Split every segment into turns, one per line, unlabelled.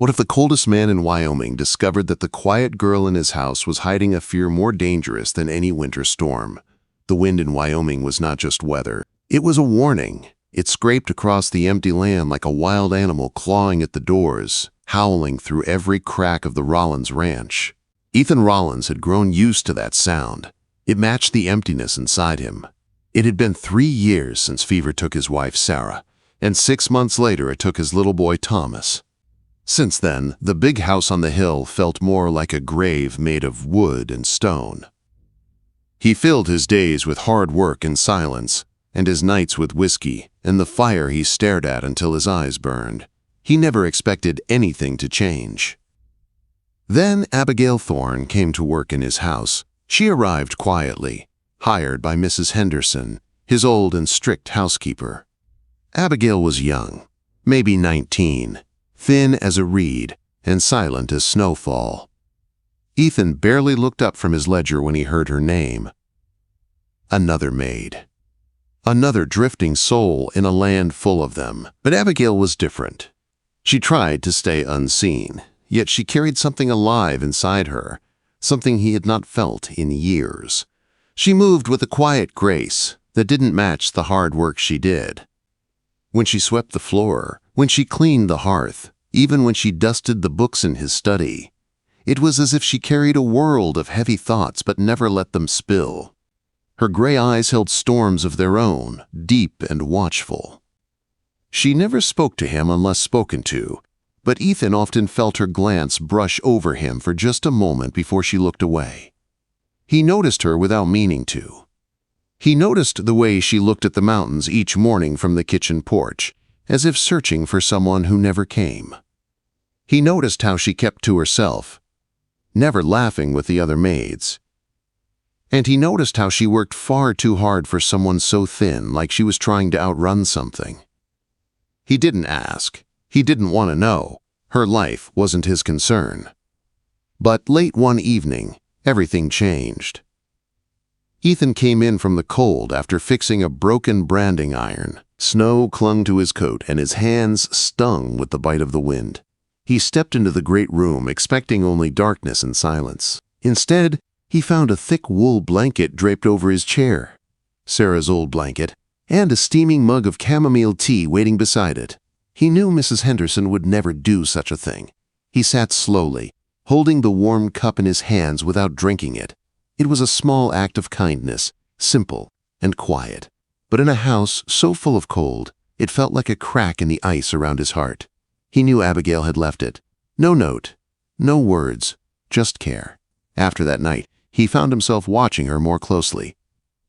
What if the coldest man in Wyoming discovered that the quiet girl in his house was hiding a fear more dangerous than any winter storm? The wind in Wyoming was not just weather. It was a warning. It scraped across the empty land like a wild animal clawing at the doors, howling through every crack of the Rollins ranch. Ethan Rollins had grown used to that sound. It matched the emptiness inside him. It had been 3 years since fever took his wife Sarah, and 6 months later it took his little boy Thomas. Since then, the big house on the hill felt more like a grave made of wood and stone. He filled his days with hard work and silence, and his nights with whiskey and the fire he stared at until his eyes burned. He never expected anything to change. Then Abigail Thorne came to work in his house. She arrived quietly, hired by Mrs. Henderson, his old and strict housekeeper. Abigail was young, maybe 19, thin as a reed and silent as snowfall. Ethan barely looked up from his ledger when he heard her name. Another maid. Another drifting soul in a land full of them. But Abigail was different. She tried to stay unseen, yet she carried something alive inside her, something he had not felt in years. She moved with a quiet grace that didn't match the hard work she did. When she swept the floor, when she cleaned the hearth, even when she dusted the books in his study, it was as if she carried a world of heavy thoughts but never let them spill. Her gray eyes held storms of their own, deep and watchful. She never spoke to him unless spoken to, but Ethan often felt her glance brush over him for just a moment before she looked away. He noticed her without meaning to. He noticed the way she looked at the mountains each morning from the kitchen porch, as if searching for someone who never came. He noticed how she kept to herself, never laughing with the other maids. And he noticed how she worked far too hard for someone so thin, like she was trying to outrun something. He didn't ask. He didn't want to know. Her life wasn't his concern. But late one evening, everything changed. Ethan came in from the cold after fixing a broken branding iron. Snow clung to his coat and his hands stung with the bite of the wind. He stepped into the great room expecting only darkness and silence. Instead, he found a thick wool blanket draped over his chair, Sarah's old blanket, and a steaming mug of chamomile tea waiting beside it. He knew Mrs. Henderson would never do such a thing. He sat slowly, holding the warm cup in his hands without drinking it. It was a small act of kindness, simple and quiet, but in a house so full of cold, it felt like a crack in the ice around his heart. He knew Abigail had left it. No note, no words, just care. After that night, he found himself watching her more closely.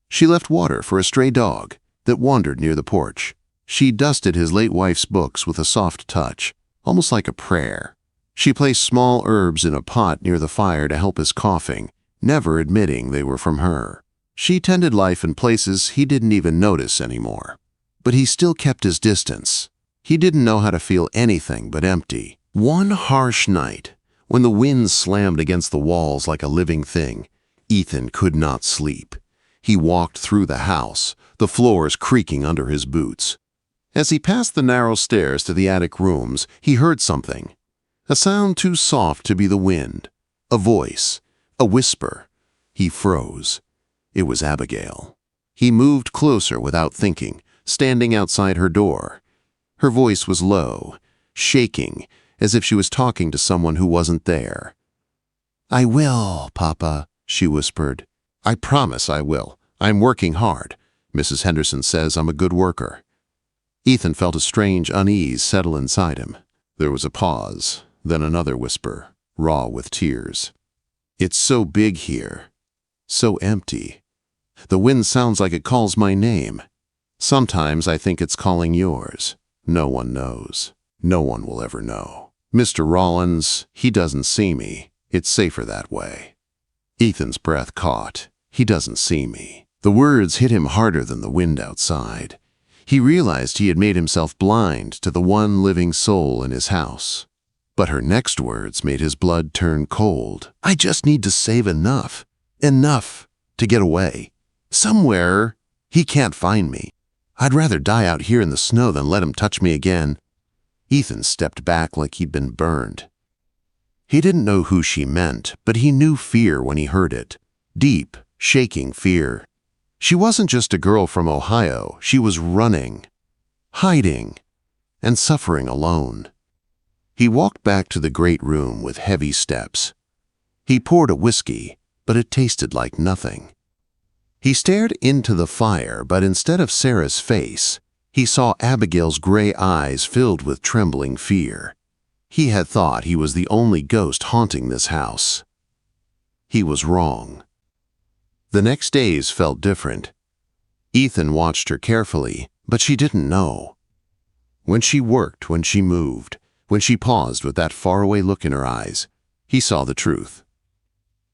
She left water for a stray dog that wandered near the porch. She dusted his late wife's books with a soft touch, almost like a prayer. She placed small herbs in a pot near the fire to help his coughing, never admitting they were from her. She tended life in places he didn't even notice anymore. But he still kept his distance. He didn't know how to feel anything but empty. One harsh night, when the wind slammed against the walls like a living thing, Ethan could not sleep. He walked through the house, the floors creaking under his boots. As he passed the narrow stairs to the attic rooms, he heard something. A sound too soft to be the wind. A voice. A whisper. He froze. It was Abigail. He moved closer without thinking, standing outside her door. Her voice was low, shaking, as if she was talking to someone who wasn't there. "I will, Papa," she whispered. "I promise I will. I'm working hard. Mrs. Henderson says I'm a good worker." Ethan felt a strange unease settle inside him. There was a pause, then another whisper, raw with tears. "It's so big here, so empty. The wind sounds like it calls my name. Sometimes I think it's calling yours. No one knows. No one will ever know. Mr. Rollins, he doesn't see me. It's safer that way." Ethan's breath caught. He doesn't see me. The words hit him harder than the wind outside. He realized he had made himself blind to the one living soul in his house. But her next words made his blood turn cold. "I just need to save enough to get away. Somewhere he can't find me. I'd rather die out here in the snow than let him touch me again." Ethan stepped back like he'd been burned. He didn't know who she meant, but he knew fear when he heard it. Deep, shaking fear. She wasn't just a girl from Ohio. She was running, hiding, and suffering alone. He walked back to the great room with heavy steps. He poured a whiskey, but it tasted like nothing. He stared into the fire, but instead of Sarah's face, he saw Abigail's gray eyes filled with trembling fear. He had thought he was the only ghost haunting this house. He was wrong. The next days felt different. Ethan watched her carefully, but she didn't know. When she worked, when she moved, when she paused with that faraway look in her eyes, he saw the truth.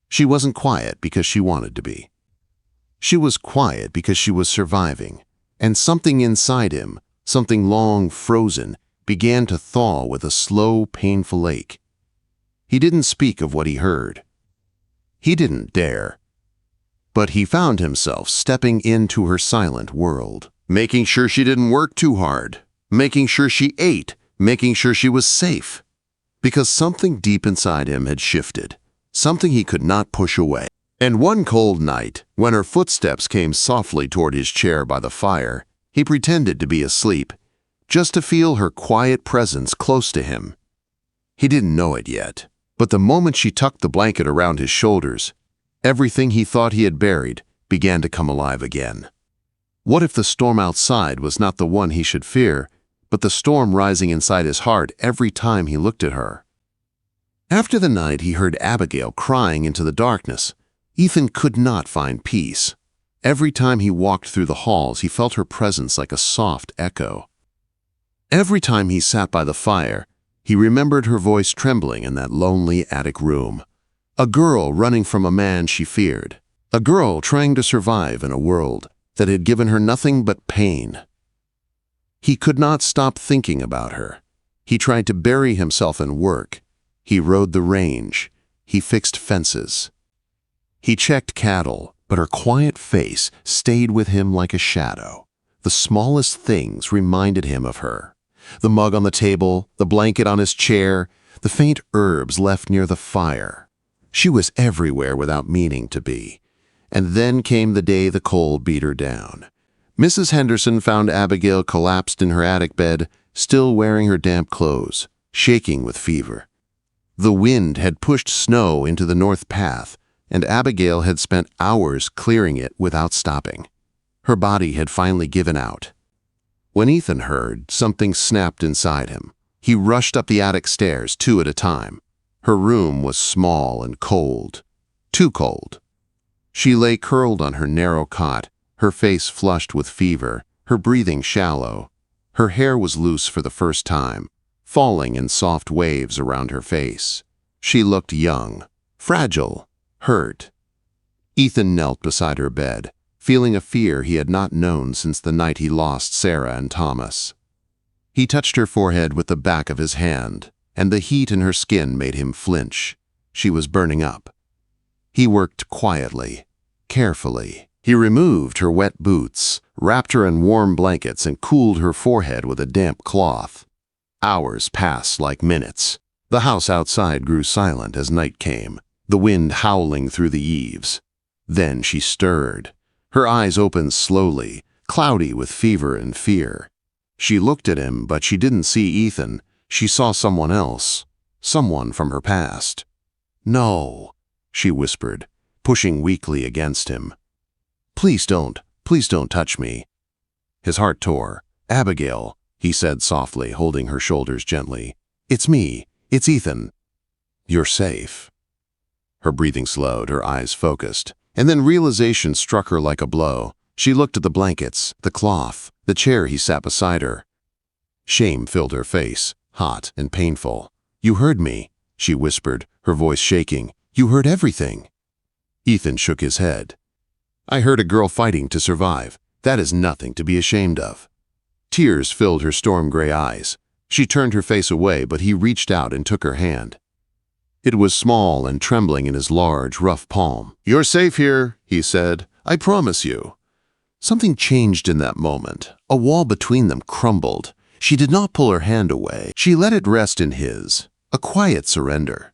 She wasn't quiet because she wanted to be. She was quiet because she was surviving, and something inside him, something long frozen, began to thaw with a slow, painful ache. He didn't speak of what he heard. He didn't dare. But he found himself stepping into her silent world, making sure she didn't work too hard, making sure she ate, making sure she was safe. Because something deep inside him had shifted, something he could not push away. And one cold night, when her footsteps came softly toward his chair by the fire, he pretended to be asleep, just to feel her quiet presence close to him. He didn't know it yet, but the moment she tucked the blanket around his shoulders, everything he thought he had buried began to come alive again. What if the storm outside was not the one he should fear, but the storm rising inside his heart every time he looked at her? After the night he heard Abigail crying into the darkness, Ethan could not find peace. Every time he walked through the halls, he felt her presence like a soft echo. Every time he sat by the fire, he remembered her voice trembling in that lonely attic room. A girl running from a man she feared. A girl trying to survive in a world that had given her nothing but pain. He could not stop thinking about her. He tried to bury himself in work. He rode the range. He fixed fences. He checked cattle, but her quiet face stayed with him like a shadow. The smallest things reminded him of her. The mug on the table, the blanket on his chair, the faint herbs left near the fire. She was everywhere without meaning to be. And then came the day the cold beat her down. Mrs. Henderson found Abigail collapsed in her attic bed, still wearing her damp clothes, shaking with fever. The wind had pushed snow into the north path, and Abigail had spent hours clearing it without stopping. Her body had finally given out. When Ethan heard, something snapped inside him. He rushed up the attic stairs 2 at a time. Her room was small and cold. Too cold. She lay curled on her narrow cot, her face flushed with fever, her breathing shallow. Her hair was loose for the first time, falling in soft waves around her face. She looked young, fragile, hurt. Ethan knelt beside her bed, feeling a fear he had not known since the night he lost Sarah and Thomas. He touched her forehead with the back of his hand, and the heat in her skin made him flinch. She was burning up. He worked quietly, carefully. He removed her wet boots, wrapped her in warm blankets, and cooled her forehead with a damp cloth. Hours passed like minutes. The house outside grew silent as night came, the wind howling through the eaves. Then she stirred. Her eyes opened slowly, cloudy with fever and fear. She looked at him, but she didn't see Ethan. She saw someone else, someone from her past. "No," she whispered, pushing weakly against him. Please don't touch me." His heart tore. "Abigail," he said softly, holding her shoulders gently. "It's me. It's Ethan. You're safe." Her breathing slowed, her eyes focused. And then realization struck her like a blow. She looked at the blankets, the cloth, the chair he sat beside her. Shame filled her face, hot and painful. "You heard me," she whispered, her voice shaking. "You heard everything." Ethan shook his head. "I heard a girl fighting to survive. That is nothing to be ashamed of." Tears filled her storm-gray eyes. She turned her face away, but he reached out and took her hand. It was small and trembling in his large, rough palm. "You're safe here," he said. "I promise you." Something changed in that moment. A wall between them crumbled. She did not pull her hand away. She let it rest in his, a quiet surrender.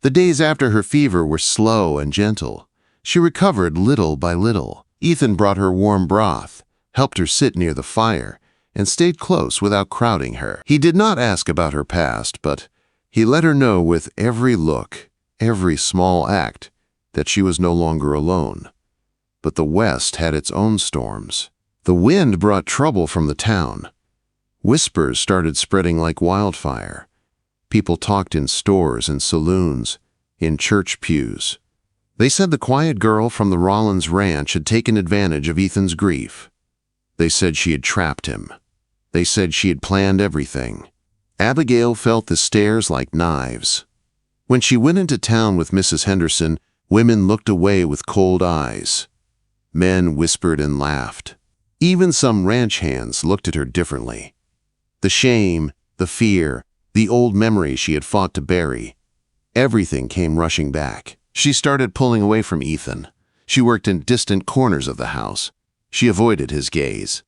The days after her fever were slow and gentle. She recovered little by little. Ethan brought her warm broth, helped her sit near the fire, and stayed close without crowding her. He did not ask about her past, but he let her know with every look, every small act, that she was no longer alone. But the West had its own storms. The wind brought trouble from the town. Whispers started spreading like wildfire. People talked in stores and saloons, in church pews. They said the quiet girl from the Rollins ranch had taken advantage of Ethan's grief. They said she had trapped him. They said she had planned everything. Abigail felt the stares like knives. When she went into town with Mrs. Henderson, women looked away with cold eyes. Men whispered and laughed. Even some ranch hands looked at her differently. The shame, the fear, the old memories she had fought to bury, everything came rushing back. She started pulling away from Ethan. She worked in distant corners of the house. She avoided his gaze.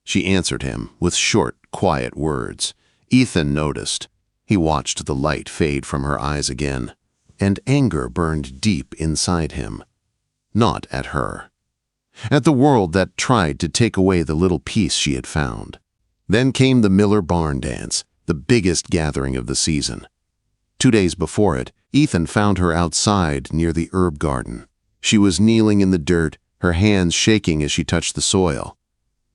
She answered him with short, quiet words. Ethan noticed. He watched the light fade from her eyes again, and anger burned deep inside him. Not at her. At the world that tried to take away the little peace she had found. Then came the Miller barn dance, the biggest gathering of the season. 2 days before it, Ethan found her outside near the herb garden. She was kneeling in the dirt, her hands shaking as she touched the soil.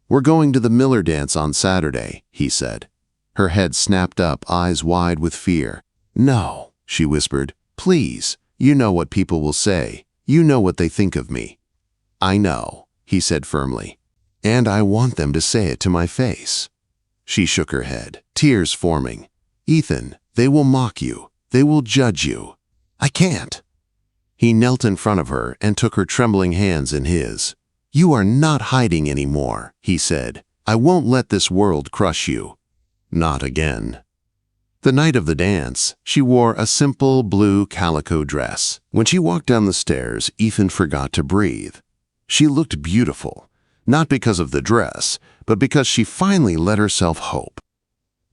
"We're going to the Miller dance on Saturday," he said. Her head snapped up, eyes wide with fear. "No," she whispered. "Please, you know what people will say. You know what they think of me." "I know," he said firmly. "And I want them to say it to my face." She shook her head, tears forming. "Ethan, they will mock you. They will judge you." "I can't." He knelt in front of her and took her trembling hands in his. "You are not hiding anymore," he said. "I won't let this world crush you." Not again. The night of the dance, she wore a simple blue calico dress. When she walked down the stairs, Ethan forgot to breathe. She looked beautiful, not because of the dress, but because she finally let herself hope.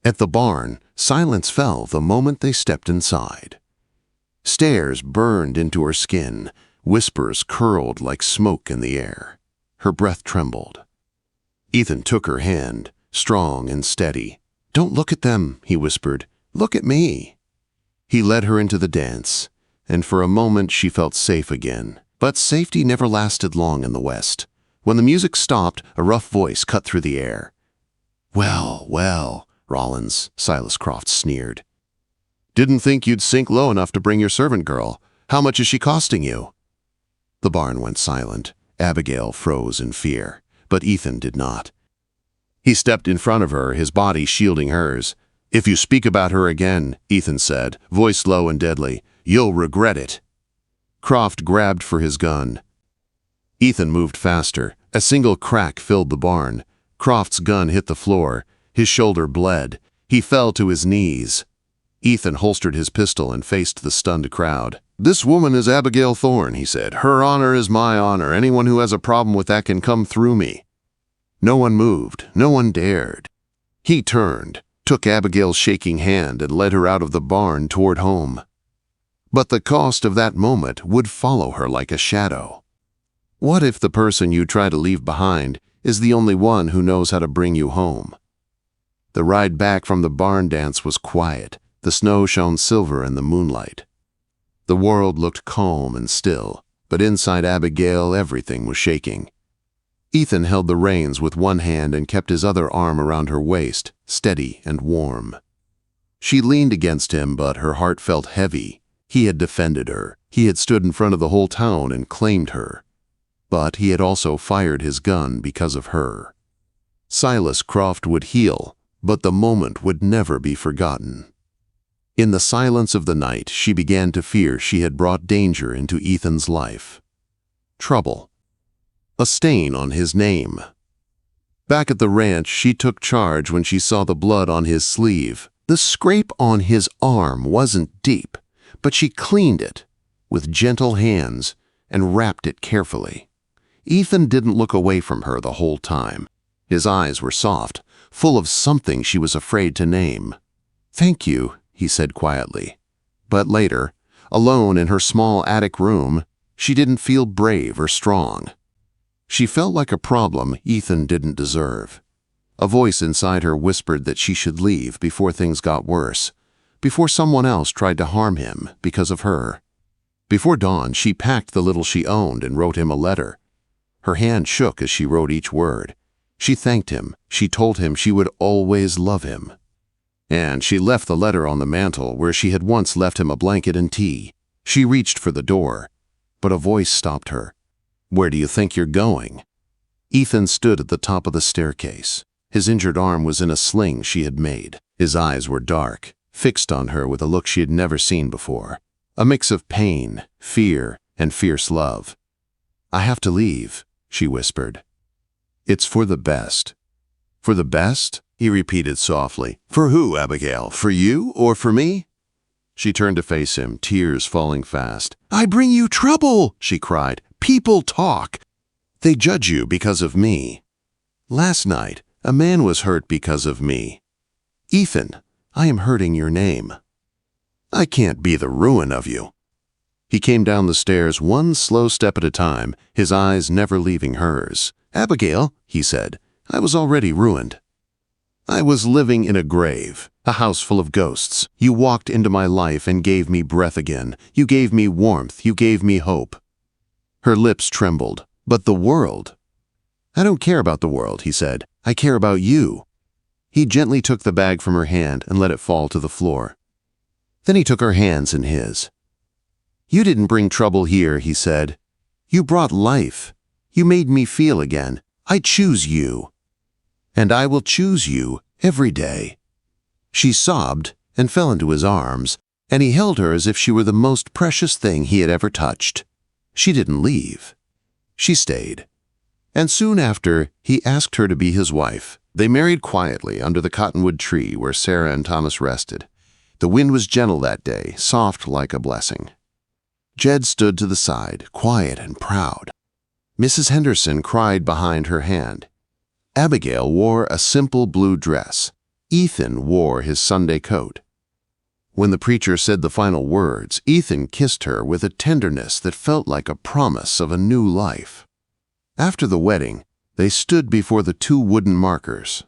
At the barn, silence fell the moment they stepped inside. Stares burned into her skin, whispers curled like smoke in the air. Her breath trembled. Ethan took her hand, strong and steady. "Don't look at them," he whispered. "Look at me." He led her into the dance, and for a moment she felt safe again. But safety never lasted long in the West. When the music stopped, a rough voice cut through the air. "Well, well, Rollins," Silas Croft sneered. "Didn't think you'd sink low enough to bring your servant girl. How much is she costing you?" The barn went silent. Abigail froze in fear, but Ethan did not. He stepped in front of her, his body shielding hers. "If you speak about her again," Ethan said, voice low and deadly, "you'll regret it." Croft grabbed for his gun. Ethan moved faster. A single crack filled the barn. Croft's gun hit the floor. His shoulder bled. He fell to his knees. Ethan holstered his pistol and faced the stunned crowd. "This woman is Abigail Thorne," he said. "Her honor is my honor. Anyone who has a problem with that can come through me." No one moved. No one dared. He turned, took Abigail's shaking hand, and led her out of the barn toward home. But the cost of that moment would follow her like a shadow. What if the person you try to leave behind is the only one who knows how to bring you home? The ride back from the barn dance was quiet. The snow shone silver in the moonlight. The world looked calm and still, but inside Abigail everything was shaking. Ethan held the reins with one hand and kept his other arm around her waist, steady and warm. She leaned against him, but her heart felt heavy. He had defended her. He had stood in front of the whole town and claimed her. But he had also fired his gun because of her. Silas Croft would heal, but the moment would never be forgotten. In the silence of the night, she began to fear she had brought danger into Ethan's life. Trouble. A stain on his name. Back at the ranch, she took charge when she saw the blood on his sleeve. The scrape on his arm wasn't deep, but she cleaned it with gentle hands and wrapped it carefully. Ethan didn't look away from her the whole time. His eyes were soft, full of something she was afraid to name. "Thank you," he said quietly. But later, alone in her small attic room, she didn't feel brave or strong. She felt like a problem Ethan didn't deserve. A voice inside her whispered that she should leave before things got worse, before someone else tried to harm him because of her. Before dawn, she packed the little she owned and wrote him a letter. Her hand shook as she wrote each word. She thanked him. She told him she would always love him. And she left the letter on the mantel where she had once left him a blanket and tea. She reached for the door, but a voice stopped her. "Where do you think you're going?" Ethan stood at the top of the staircase. His injured arm was in a sling she had made. His eyes were dark, fixed on her with a look she had never seen before. A mix of pain, fear, and fierce love. "I have to leave," she whispered. "It's for the best." "For the best?" he repeated softly. "For who, Abigail? For you or for me?" She turned to face him, tears falling fast. "I bring you trouble," she cried. "People talk. They judge you because of me. Last night, a man was hurt because of me. Ethan, I am hurting your name. I can't be the ruin of you." He came down the stairs one slow step at a time, his eyes never leaving hers. "Abigail," he said, "I was already ruined. I was living in a grave, a house full of ghosts. You walked into my life and gave me breath again. You gave me warmth. You gave me hope." Her lips trembled. "But the world?" "I don't care about the world," he said. "I care about you." He gently took the bag from her hand and let it fall to the floor. Then he took her hands in his. "You didn't bring trouble here," he said. "You brought life. You made me feel again. I choose you. And I will choose you every day." She sobbed and fell into his arms, and he held her as if she were the most precious thing he had ever touched. She didn't leave. She stayed. And soon after, he asked her to be his wife. They married quietly under the cottonwood tree where Sarah and Thomas rested. The wind was gentle that day, soft like a blessing. Jed stood to the side, quiet and proud. Mrs. Henderson cried behind her hand. Abigail wore a simple blue dress. Ethan wore his Sunday coat. When the preacher said the final words, Ethan kissed her with a tenderness that felt like a promise of a new life. After the wedding, they stood before the two wooden markers.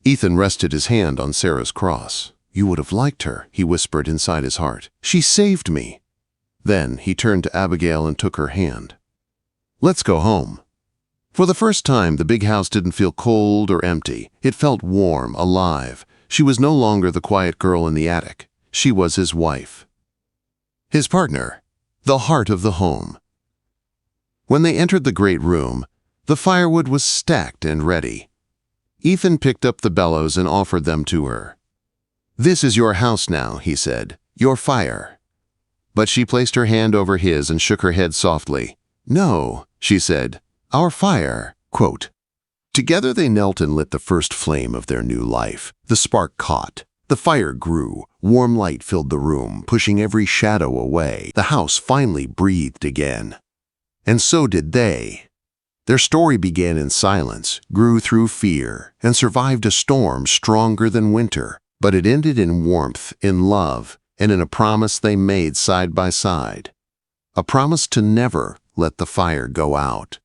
Ethan rested his hand on Sarah's cross. "You would have liked her," he whispered inside his heart. "She saved me." Then he turned to Abigail and took her hand. "Let's go home." For the first time, the big house didn't feel cold or empty. It felt warm, alive. She was no longer the quiet girl in the attic. She was his wife. His partner, the heart of the home. When they entered the great room, the firewood was stacked and ready. Ethan picked up the bellows and offered them to her. "This is your house now," he said, "your fire." But she placed her hand over his and shook her head softly. "No," she said, "our fire." Quote, Together they knelt and lit the first flame of their new life. The spark caught. The fire grew. Warm light filled the room, pushing every shadow away. The house finally breathed again. And so did they. Their story began in silence, grew through fear, and survived a storm stronger than winter. But it ended in warmth, in love, and in a promise they made side by side. A promise to never let the fire go out.